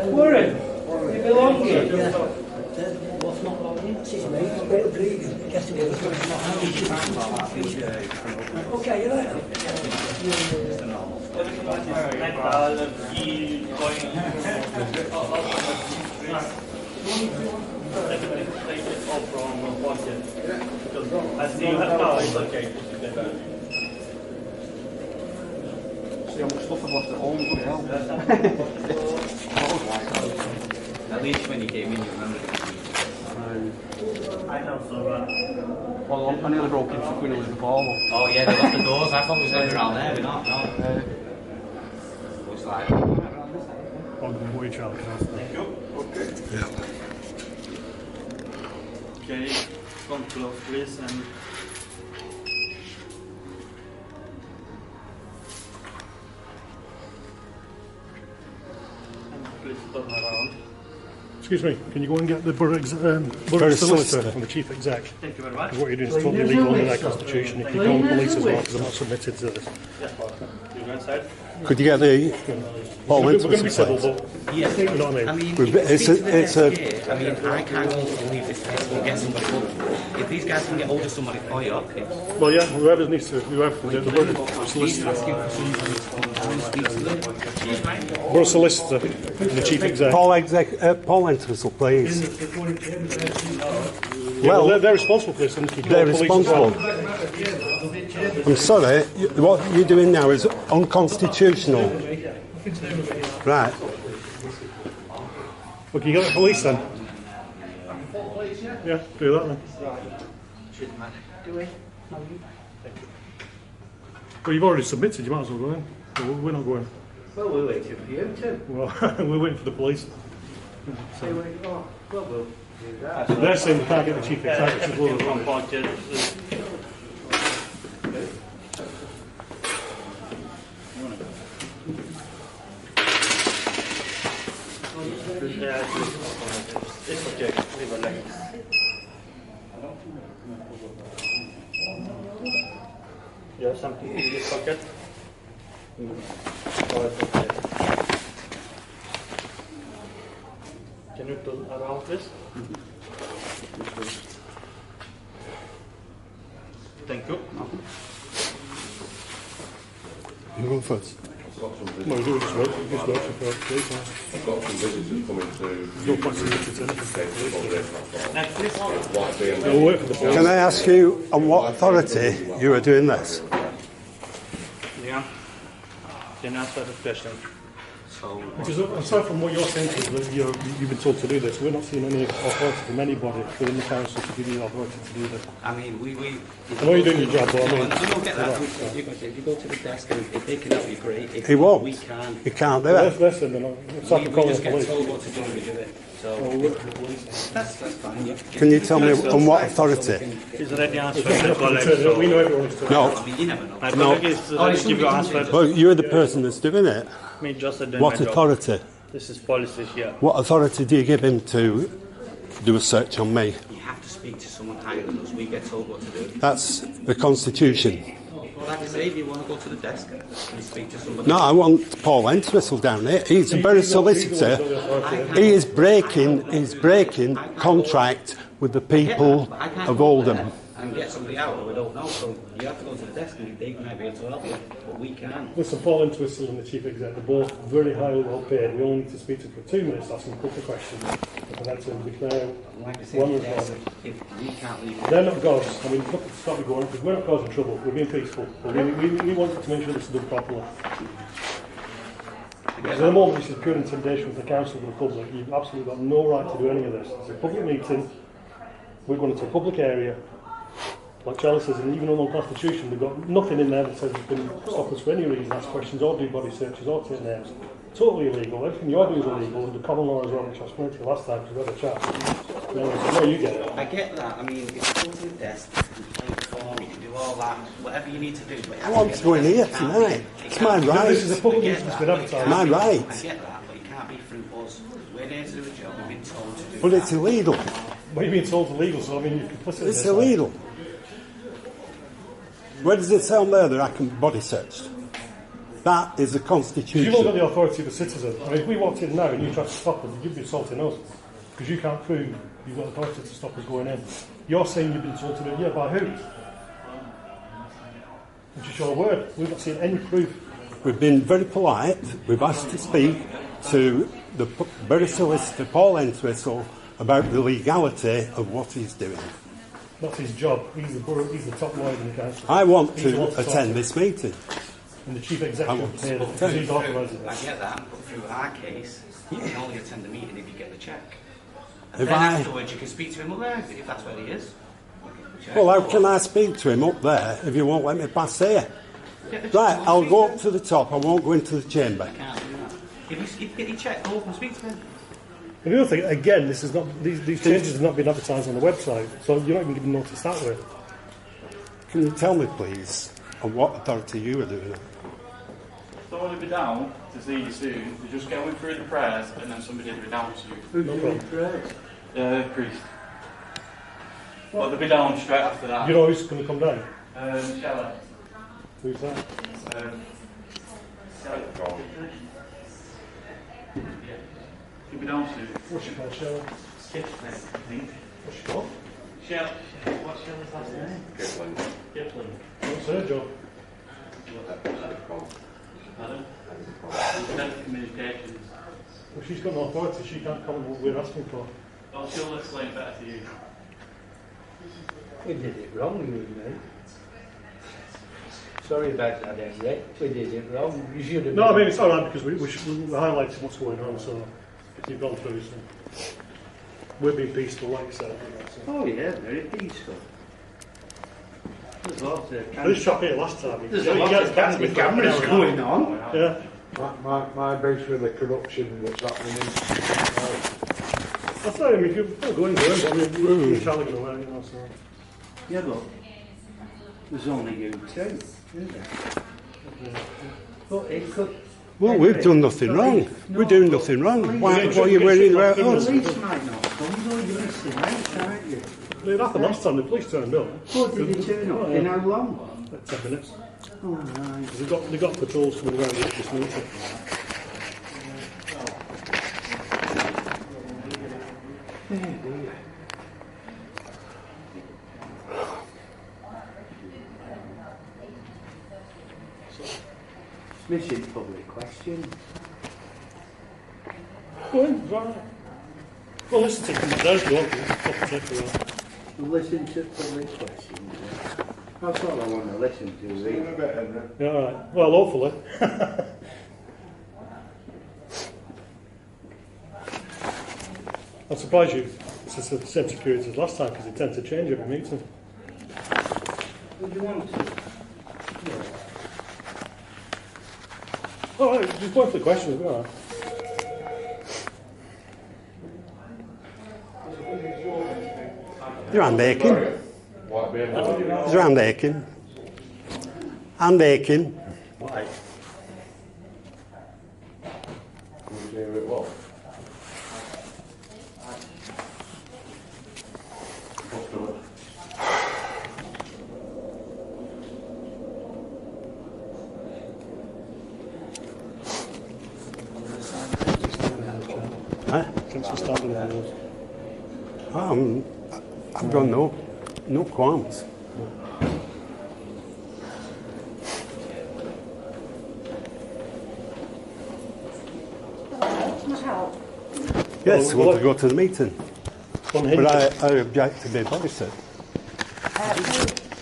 Warren, you belong here. What's not logging? It's me, it's a bit of breathing. Guess it was. Okay, you're right. I see you have now, it's okay. See how much stuff I've left at home, bloody hell. At least when you came in, you remember it. I know, so Well, I nearly broke into Queen Elizabeth Hall. Oh yeah, they locked the doors. I thought we was going around there, we're not, no. Looks like... Thank you. Okay. Yeah. Okay, come close please and please turn around. Excuse me, can you go and get the borough solicitor from the chief exec? Thank you very much. What you're doing is totally illegal under their constitution. If you call the police as well, because I'm not submitted to this. Yes, you go inside. Could you get the Paul We're going to be Entwistle, civil, please? but Yeah. you know what I mean? I mean, It's a I mean, I can't believe this case will get somebody for. If these guys can get hold of somebody for you, okay. Well, yeah, whoever needs to, whoever, the borough He's solicitor. asking for somebody to come down and speak to them. Excuse me. Borough solicitor and the chief exec. Paul Entwistle, please. Well, they're responsible for this, and if you call They're the police as well. responsible. I'm sorry, what you're doing now is unconstitutional. Right. Well, can you get the police then? Yeah, do that then. Well, you've already submitted, you might as well go in. Well, we're not going. Well, we're waiting for you too. Well, we're waiting for the police. Say where you are. Well, we'll do that. They're saying we can't get the chief exec as well. It's okay, leave it like this. You have something in this pocket? Oh, it's okay. Can you turn around please? Thank you. You go first. Well, we do it this way. This works for the police. I've got some visitors coming to... No point submitted to Next please. We'll wait for the police. Can I ask you on what authority you are doing this? Yeah. Can you answer the question? Because aside from what you're saying, that you've been told to do this, we're not seeing any authority from anybody within the council to give you the authority to do this. I mean, we I know you're doing your job, but I mean... I don't get that. If you go to the desk and if they can help you, great. If He won't. we can't. He can't do it. Listen, it's not We calling just the get police. told what to do and we do it. So that's fine. Yeah. Can you tell me on what authority? He's already answered the colleague, so We know everyone's doing it. No. I mean, you never know. my colleague is ready to give you answer. Well, you're the person that's doing it. Me just doing What my job. authority? This is policy here. What authority do you give him to do a search on me? You have to speak to someone higher than us. We get told what to do. That's the Constitution. Like I say, if you want to go to the desk and speak to somebody. No, I want Paul Entwistle down here. He's a borough solicitor. He is breaking contract with the people of Oldham. And get somebody out, we don't know. So you have to go to the desk and they might be able to help you, but we can't. Listen, Paul Entwistle and the chief exec are both very highly well paid. We only need to speak to them for 2 minutes, ask them a couple of questions, and then to declare Like I say, one the as desk, well. if we can't leave. They're not gods. I mean, look at stop me going, because we're not causing trouble. We're being peaceful. But we want to make sure this is done properly. Because at the moment, this is pure intimidation with the council and the public. You've absolutely got no right to do any of this. It's a public meeting. We're going into a public area. Like Charlie says, and even on the Constitution, we've got nothing in there that says you can stop us for any reason, ask questions or do body searches or take names. Totally illegal. Everything you're doing is illegal under common law as well, which I explained to you last time because we had a chat. No, you get it. I get that. I mean, if you go to the desk, you can play the form, you can do all that, whatever you need to do. But I want to go in here tonight. It's my right. This is a public meeting that's been advertised. My right. I get that, but it can't be through us. We're there to do a job, we've been told to do But that. it's illegal. What you're being told is illegal, so I mean, you're complicit in It's this, illegal. Where does it say on there that I can be body searched? That is the Constitution. You've all got the authority of the citizen. I mean, if we walked in now and you tried to stop us, you'd be assaulting us. Because you can't prove you've got authority to stop us going in. You're saying you've been told to do it. Yeah, by who? Which is your word. We've not seen any proof. We've been very polite. We've asked to speak to the borough solicitor, Paul Entwistle, about the legality of what he's doing. That's his job. He's the top lawyer in the council. I want He's the to one talk attend this meeting. And the chief executive here, because he's authorising I this. get that, but through our case, you can only attend the meeting if you get the check. And If then I- afterwards you can speak to him up there, if that's where he is. Well, how can I speak to him up there if you won't let me pass here? Get the check, Right, I'll speak go to up him. to the top. I won't go into the chamber. Can't do that. If you get your check, go up and speak to him. And the other thing, again, this is not these changes have not been advertised on the website, so you're not even giving notice that way. Can you tell me, please, on what authority you are doing it? Don't want to be down to see you soon. You're just going through the prayers and then somebody will be down to you. No problem. Priest. Well, they'll be down straight after that. You know who's going to come down? Shelley. Who's that? Shelley. You'll be down soon. What's she called, Cheryl? What's she called? Shelley. What's Shelley's last name? Kipling. What's her job? Pardon? Communications. Well, she's got no authority. She can't comment on what we're asking for. Well, she'll explain better to you. We did it wrong, you mate. Sorry about that, Henry. We did it wrong. You should have. No, I mean, it's all right because we're highlighting what's going on, so you've gone through so we're being peaceful, like you said. So. Oh yeah, very peaceful. There's lots of This shop here last time. There's a lot of cameras going on. Yeah. My base with the corruption that's happening in. That's right, I mean, if you're going to I mean, we're trying to go away, you know, so. Yeah, but there's only you two, isn't there? But it could. Well, we've done nothing wrong. We're doing nothing wrong. Why are you worrying about The us? police might not come, though. You're missing out, aren't you? It happened last time, the police turned up. What did they turn up? In how long? Like 10 minutes. Oh, right. They've got patrols coming around this meeting. Missing public question. Go in, right. Well, listen to them there if you want to. Stop the tape for a while. Listen to public questions. That's all I want to listen to, really. Yeah, all right. Well, hopefully. I'm surprised it's the same security as last time because they tend to change every meeting. Would you want to? All right, just going for the questions. All right. Is your hand aching? Is your hand aching? Hand aching? Why? Huh? Since we started with those. I've got no qualms. Yes, we want to go to the meeting. But I object to being body searched.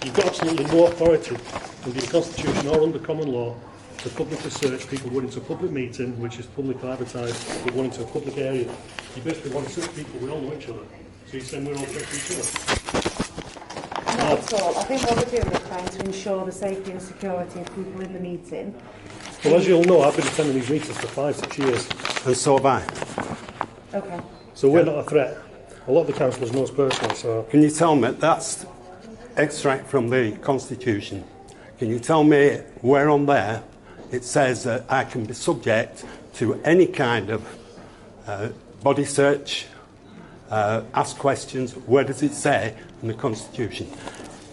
You've got absolutely no authority under the Constitution or under common law for public to search people going into a public meeting, which is publicly advertised, we're going into a public area. You basically want to search people, we all know each other. So you're saying we're all searching each other. Not at all. I think what we're doing is trying to ensure the safety and security of people in the meeting. Well, as you'll know, I've been attending these meetings for 5-6 years. And so have I. Okay. So we're not a threat. A lot of the councillors know us personally, so... Can you tell me, that's extract from the Constitution. Can you tell me where on there it says that I can be subject to any kind of body search, ask questions. Where does it say in the Constitution?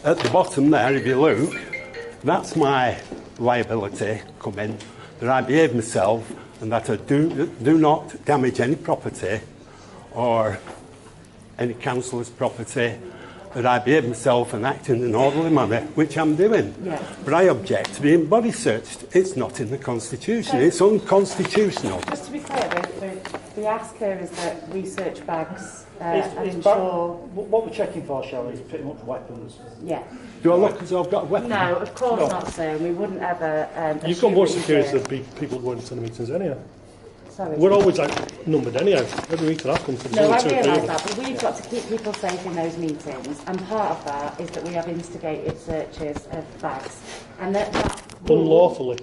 At the bottom there, if you look, that's my liability coming, that I behave myself and that I do not damage any property or any councillor's property, that I behave myself and act in an orderly manner, which I'm doing. Yeah. But I object to being body searched. It's not in the Constitution. It's unconstitutional. Just to be clear, the ask here is that we search bags and It's ensure... what we're checking for, Shelley, is pretty much weapons. Yeah. Do I look as though I've got a weapon? No, of course No. not, sir. We wouldn't ever... You've got more assume that security you than people going to the meetings anyhow. Sorry. We're always outnumbered anyhow. Every meeting I've come to, there's No, only I 2 or 3 realise of us. that, but we've got to keep people safe in those meetings, and part of that is that we have instigated searches of bags. And that Unlawfully.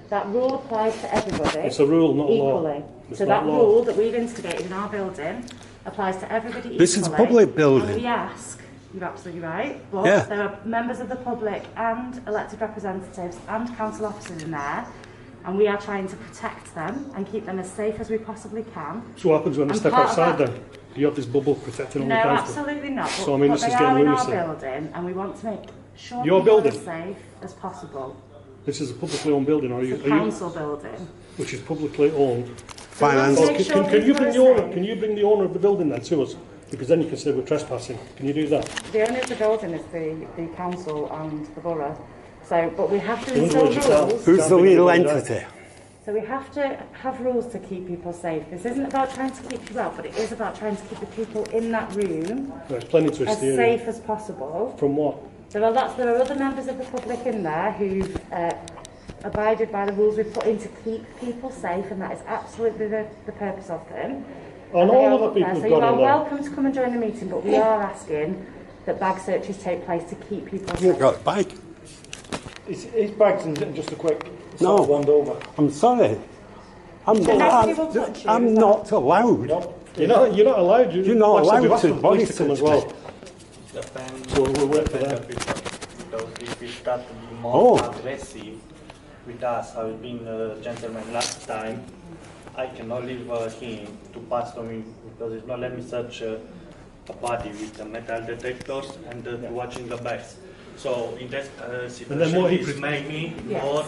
That rule applies to everybody. It's a rule, not a law. Equally. It's So not that law. rule that we've instigated in our building applies to everybody equally. This is a public building. And we ask, you're absolutely right, but Yeah. there are members of the public and elected representatives and council officers in there, and we are trying to protect them and keep them as safe as we possibly can. So what happens when they And step part of outside that- then? Do you have this bubble protecting all No, the council? absolutely not. But, So, I mean, but this they is getting are in our lunacy. building, and we want to make sure Your people building? are safe as possible. This is a publicly owned building, It's a are you, council building. which is publicly owned. Finance. So Well, make sure can you people bring are the owner? safe. Can you bring the owner of the building then to us? Because then you can say we're trespassing. Can you do that? The owner of the building is the council and the borough. So, but we have to In other instill words, you can't- rules. Who's Can't the bring legal anybody down. entity? So we have to have rules to keep people safe. This isn't about trying to keep you out, but it is about trying to keep the people in that room There's plenty to as hysteria. safe as possible. From what? There are other members of the public in there who've abided by the rules we've put in to keep people safe, and that is absolutely the purpose of them. And they all are other up there. people So have you gone are in there. welcome to come and join the meeting, but we are asking that bag searches take place to keep people You've safe. got a bike. It's bags and just a quick No. sort of wand over. I'm sorry. I'm Nobody will touch you, I'm is that- not allowed. No, you're not allowed. You're not like I said, allowed we've asked to for the police body come as search well. Depends. So we'll wait for that. Because if we start to be Oh. more aggressive with us, I've been a gentleman last time. I cannot leave him to pass to me because it's not let me search a body with the metal detectors and watching the bags. So in that And then situation, what he it's made me Yes. more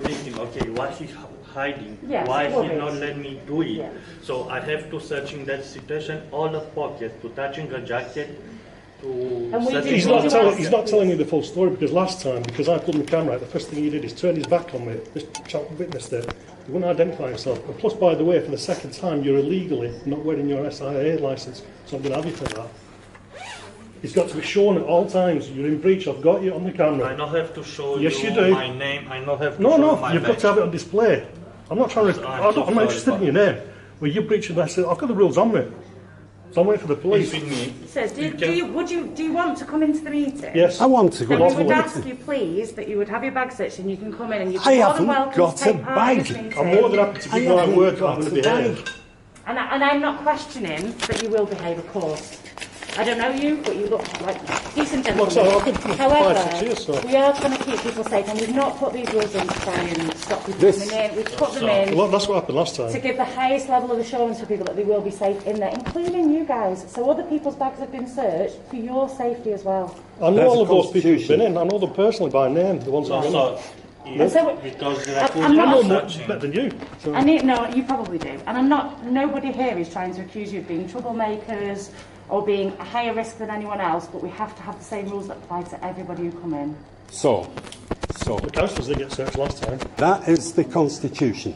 thinking, okay, what he's hiding? Yes, Why it he worries. not let me do it? Yeah. So I have to search in that situation all the pockets, to touching a jacket, to And we searching do- He's we all not, do the telling, ask- he's not telling you the full story because last time, because I pulled my camera out, the first thing he did is turn his back on me. This chap witnessed it. He wouldn't identify himself. And plus, by the way, for the second time, you're illegally not wearing your SIA licence, so I'm going to have you for that. It's got to be shown at all times. You're in breach. I've got you on the I camera. don't have to show Yes, you you do. my name. I don't have to No, show no, my you've got badge. to have it on display. I'm not trying to. I'm so I'm not interested sorry, in your name. Well, you're breaching that. I've got the rules on me. So I'm waiting for the police. If with me, So, do you want to come into the meeting? Yes. I want to go Then we to the would ask meeting. you, please, that you would have your bag searched and you can come in and you're I more haven't than welcome got to take a part in this bag. meeting. I'm more than happy to I give my haven't word that got I'm going a to behave. bag. And I'm not questioning that you will behave, of course. I don't know you, but you look like decent Well, so I've gentlemen. been for 5-6 years, However, so. we are trying to keep people safe, and we've not put these rules in to try and stop people This- coming in. We've put them in Well, that's what happened last time. to give the highest level of assurance for people that they will be safe in there, including you guys. So other people's bags have been searched for your safety as well. I know There's all a of those people who've been constitution. in. I know them personally by name, the ones that have been in. also, And so, because I'm I not- I could know be more searching. better than you. So. no, you probably do. And nobody here is trying to accuse you of being troublemakers or being a higher risk than anyone else, but we have to have the same rules that apply to everybody who come in. So, The councillors did get searched last time. that is the Constitution.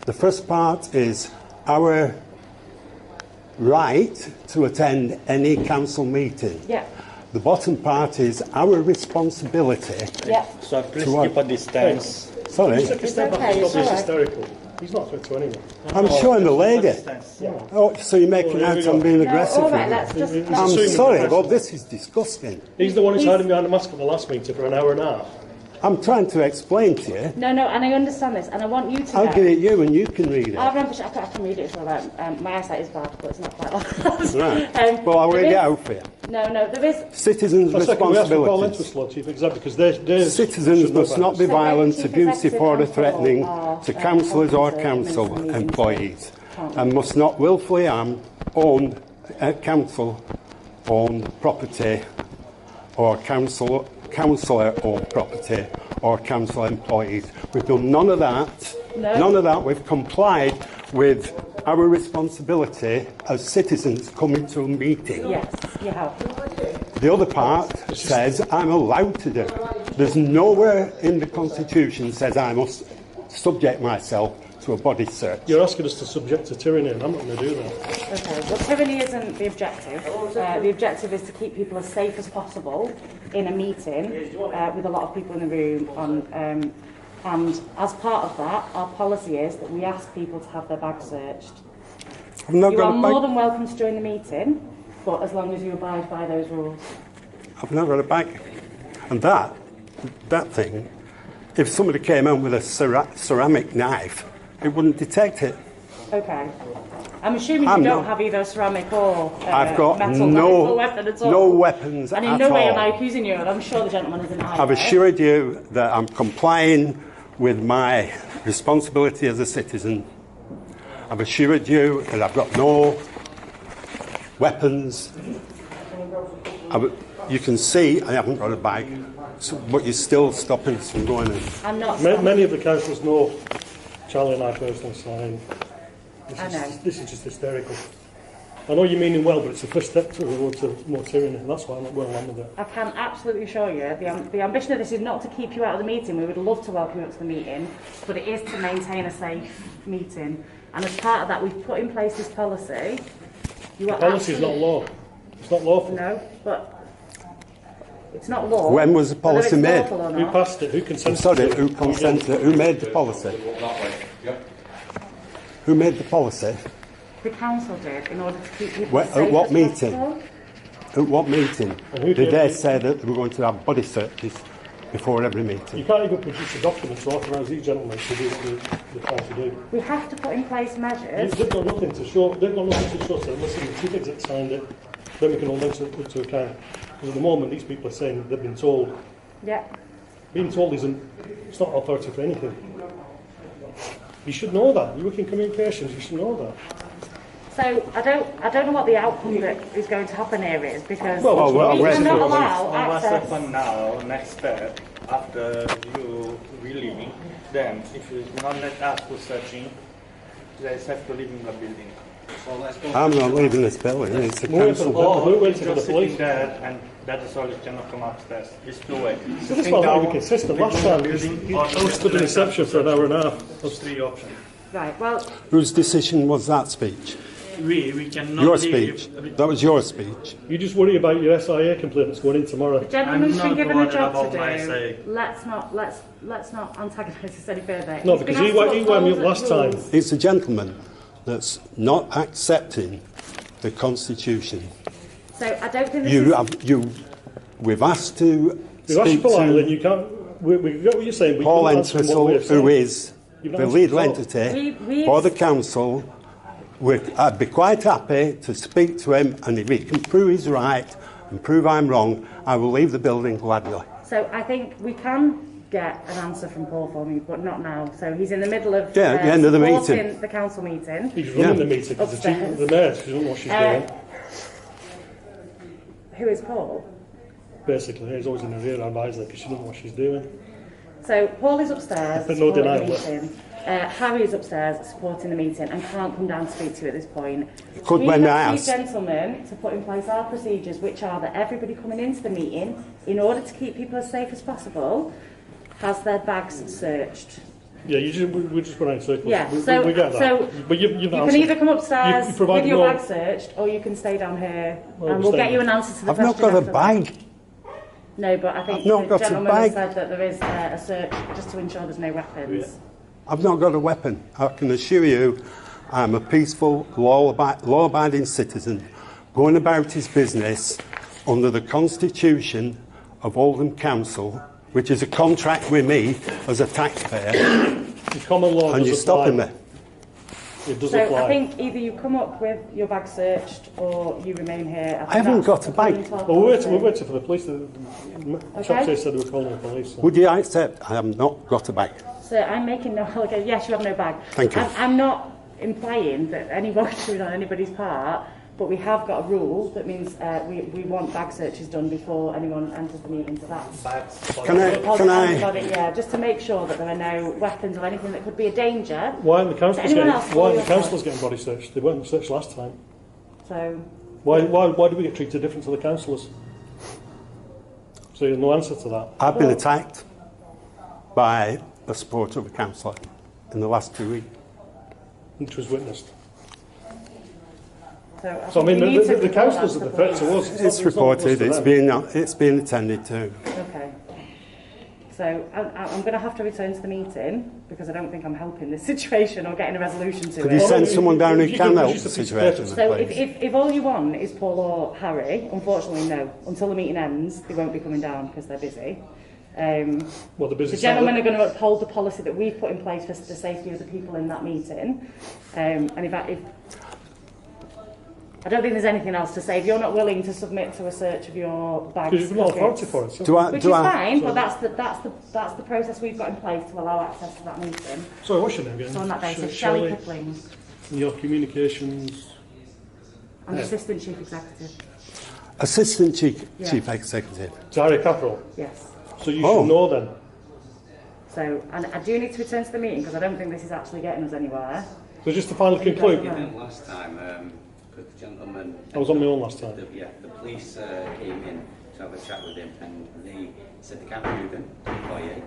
The first part is our right to attend any council meeting. Yeah, The bottom part is our responsibility. yeah. So please To what? keep a distance. Sorry, Take a step back, okay, stop it's being all right. hysterical. He's not a threat to anyone. I'm showing the lady. Distance. Oh, so you're making out I'm being No, aggressive. all right, with let's you. just... I'm assuming sorry, the but this is disgusting. He's the one who's hiding behind the mask at the last meeting for an hour and a half. I'm trying to explain to you. No, and I understand this, and I want you to I'll know... give it you and you can read it. I remember, I can read it, it's all right. My eyesight is bad, but it's not quite like that. Right. Well, I'll there read it is- out for you. No, there is... Citizens' A second, we asked for Paul into a responsibilities. slot, Chief Executive, because they Citizens should know must about not this. be So violent, Chief abusive Executive or and threatening Paul to are, councillors or competent council members of the employees meeting. and must not willfully harm, own, council-owned property or councillor-owned property or council employees. We've done none of that. No. None of that. We've complied with our responsibility as citizens coming to a meeting. Yes, you have. The other part says I'm allowed to do. There's nowhere in the Constitution says I must subject myself to a body search. You're asking us to subject to tyranny, and I'm not going to do that. Okay, well, tyranny isn't the objective. The objective is to keep people as safe as possible in a meeting with a lot of people in the room. And as part of that, our policy is that we ask people to have their bags searched. You are more than welcome to join the meeting, but as long as you abide by those rules. I've not got a bag. And that thing, if somebody came in with a ceramic knife, it wouldn't detect it. Okay. I'm assuming you don't have either ceramic or I've got metal weapon at all. no weapons and at all. in no way am I accusing you, and I'm sure the gentleman isn't either. I've assured you that I'm complying with my responsibility as a citizen. I've assured you that I've got no weapons. You can see I haven't got a bag, but you're still stopping us from going in. I'm not. Many of the councillors know Charlie and I personally sign. I know. This is just hysterical. I know you mean it well, but it's the first step to more tyranny, and that's why I'm not going along with it. I can absolutely assure you the ambition of this is not to keep you out of the meeting. We would love to welcome you up to the meeting, but it is to maintain a safe meeting. And as part of that, we've put in place this policy. The policy is not law. It's not lawful. No, but it's not law. When was the policy made? Who passed it? Who consented? I'm sorry, who consented it? Who made the policy? Who made the policy? The council did, in order to keep people safe. At what as meeting? possible. At what meeting? Did they say that they were going to have body searches before every meeting? You can't even produce a document to authorise these gentlemen to do what they're trying to do. We have to put in place measures. They've got nothing to show. They've got nothing to show. So listen, the chief exec signed it. Then we can hold them to account. Because at the moment, these people are saying they've been told. Yeah. Being told it's not authority for anything. You should know that. You work in communications. You should know that. So I don't know what the outcome that is going to happen here is, because we cannot allow What's access. happen now, next step, after you leaving, then if you not let us do searching, you guys have to leave in the building. So let's go. I'm not leaving this building, it's a council We're building. waiting for the Just police. sitting there, and that is all. You cannot come upstairs. It's two way. So this was not even consistent. Last time, I was stood in reception for an hour and a half. Those three options. Right. Well, Whose decision was that speech? We cannot Your leave. speech. That was your speech. You just worry about your SIA complaint that's going in tomorrow. the gentleman's I'm been not given a worried job about to my do. say. Let's not antagonise this any further. No, He's been because he asked to wound me up uphold last time. rules. It's a gentleman that's not accepting the Constitution. So I don't think this is... We've asked to You've asked speak politely, and to you can't. We get what you're saying, but Paul you can't answer what we're Entwistle, saying. who is You've not the answered legal at all. entity We've- for the council. I'd be quite happy to speak to him, and if he can prove he's right and prove I'm wrong, I will leave the building gladly. So I think we can get an answer from Paul for me, but not now. So he's in the middle of Yeah, at the end of the supporting meeting. the council meeting. He's running Yeah. the meeting because Upstairs. the mayor, she doesn't know what she's doing. Who is Paul? Basically, he's always in her ear advisor because she doesn't know what she's doing. So Paul is upstairs But no supporting the denial. meeting. Harry is upstairs supporting the meeting and can't come down to speak to you at this point. Could we when I have these ask- gentlemen to put in place our procedures, which are that everybody coming into the meeting, in order to keep people as safe as possible, has their bags searched. Yeah, we're just running in circles. Yeah, we so, get that. so But you've you answered. can either come upstairs You provide with your no- bag searched, or you can stay down here, Well, and we'll stay get you down. an answer to the I've not question got a after that. bag. No, but I think I've not the got a gentleman has bag. said that there is a search just to ensure there's no weapons. I've not got a weapon. I can assure you I'm a peaceful, law-abiding citizen going about his business under the Constitution of Oldham Council, which is a contract with me as a taxpayer, The common law and does you're stopping apply. me. It does So apply. I think either you come up with your bag searched or you remain here. I haven't got a bag. Well, we're waiting for the police. The chap said they were calling the police. So. Would you accept I have not got a bag? So I'm making no allegation. Yes, you have no bag. Thank you. I'm not implying that any wrongdoing on anybody's part, but we have got a rule that means we want bag searches done before anyone enters the meeting. So that's yeah, just to make sure that there are no weapons or anything that could be a danger. Why aren't the councillors getting body searched? They weren't searched last time. So why do we get treated different to the councillors? So there's no answer to that. I've been attacked by a supporter of a councillor in the last 2 weeks. Which was witnessed. So I mean, the councillors are the threat to us. It's reported, it's been attended to. Okay. So I'm going to have to return to the meeting because I don't think I'm helping this situation or getting a resolution to it. Could you send someone down who can help the situation? So if all you want is Paul or Harry, unfortunately no. Until the meeting ends, they won't be coming down because they're busy. The gentlemen are going to uphold the policy that we've put in place for the safety of the people in that meeting. And if I don't think there's anything else to say. If you're not willing to submit to a search of your bags, because you've got authority for it. Which is fine, but that's the process we've got in place to allow access to that meeting. Sorry, what's your name again? So on that basis, Shelley Kipling. Your communications. I'm Assistant Chief Executive. Assistant Chief Executive. Harry Capital. Yes. So you should know then. So, and I do need to return to the meeting because I don't think this is actually getting us anywhere. So just to finally conclude. You didn't last time, because the gentleman... I was on my own last time. The police came in to have a chat with him and they said they can't move him to the foyer,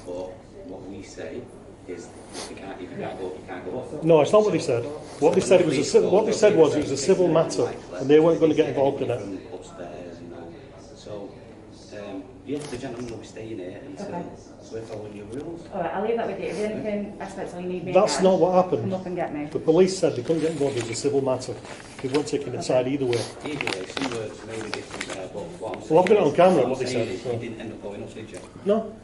but what we say is if you can't go up, you can't go up. No, it's not what they said. What they said was it was a civil matter and they weren't going to get involved in it. Upstairs and that. So, the gentleman will be staying here until we're following your rules. Alright, I'll leave that with you. If there's anything aspects you need me That's again, not what happened. come up and get me. The police said they couldn't get involved. It was a civil matter. They weren't taking a side either way. Either way, some words are really different there, but what I'm saying, Well, I've got it on camera what they said. You didn't end up going up, did you? No.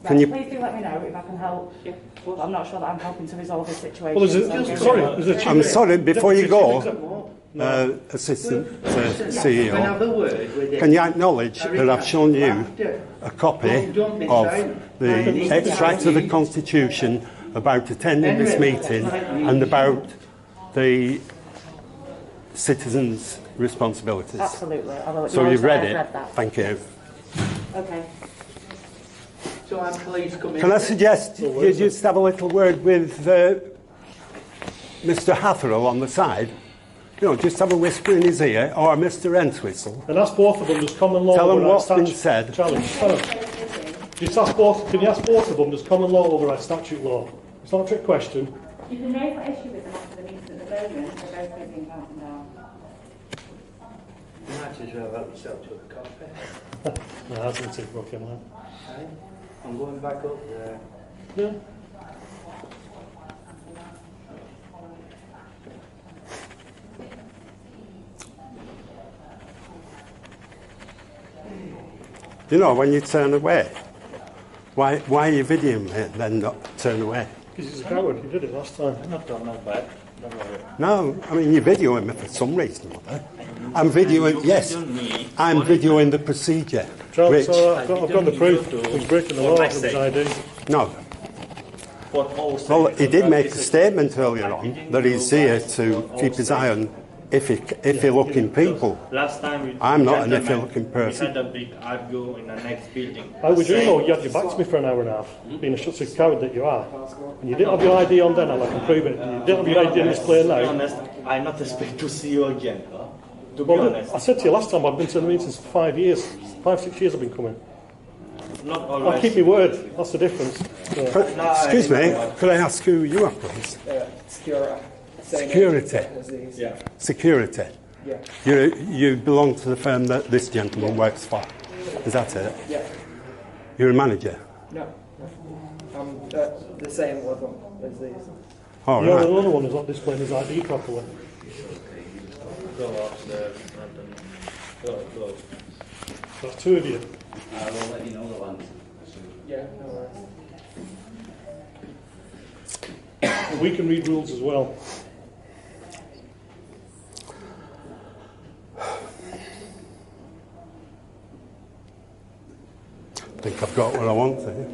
Please do let me know if I can help. Yeah, I'm not sure that I'm helping to resolve this situation. Well, I'm sorry, before you go, Assistant CEO, can you acknowledge that I've shown you a copy of the extract of the Constitution about attending this meeting and about the citizens' responsibilities? Absolutely. So you've read it? Thank you. Okay. So I'm please come in. Can I suggest you just have a little word with Mr. Hatherell on the side? You know, just have a whisper in his ear, or Mr. Entwistle. And ask both of them, does common law... Tell them what's been said. Challenge. Just ask both, can you ask both of them, does common law override statute law? It's not a trick question. You can raise that issue with them after the meeting at the moment, they're both thinking counting down. You might as well help yourself to a coffee. No, that's going to take broken man. I'm going back up there. Yeah. You know, when you turn away, why are you videoing me and then not turn away? Because he's a coward, he did it last time. Not done, not bad. Don't worry. No, I mean, you're videoing me for some reason or other. I'm videoing, yes, I'm videoing the procedure. Charles, I've got the proof. He's breaking the law, it was ID. No. Well, he did make a statement earlier on that he's here to keep his eye on iffy-looking people. Last time I'm not an iffy-looking person. We had a big argue in the next building. How would you know? You had your back to me for an hour and a half, being a such a coward that you are. And you didn't have your ID on then, and I can prove it. You didn't have your ID on display now. To be honest, I not expect to see you again. To be Well, honest. I said to you last time, I've been to the meetings for 5 years. 5-6 years I've been coming. Not always. I keep my word, that's the difference. Yeah. Excuse me, could I ask who you are, please? Security. Yeah. Security. Yeah. You belong to the firm that this gentleman works for. Is that it? Yeah. You're a manager? No. I'm the same level as these. All You're right. another one who's not displaying his ID properly. Go upstairs and then go. That's two of you. I will let you know the ones. Yeah, no worries. We can read rules as well. I think I've got what I want here.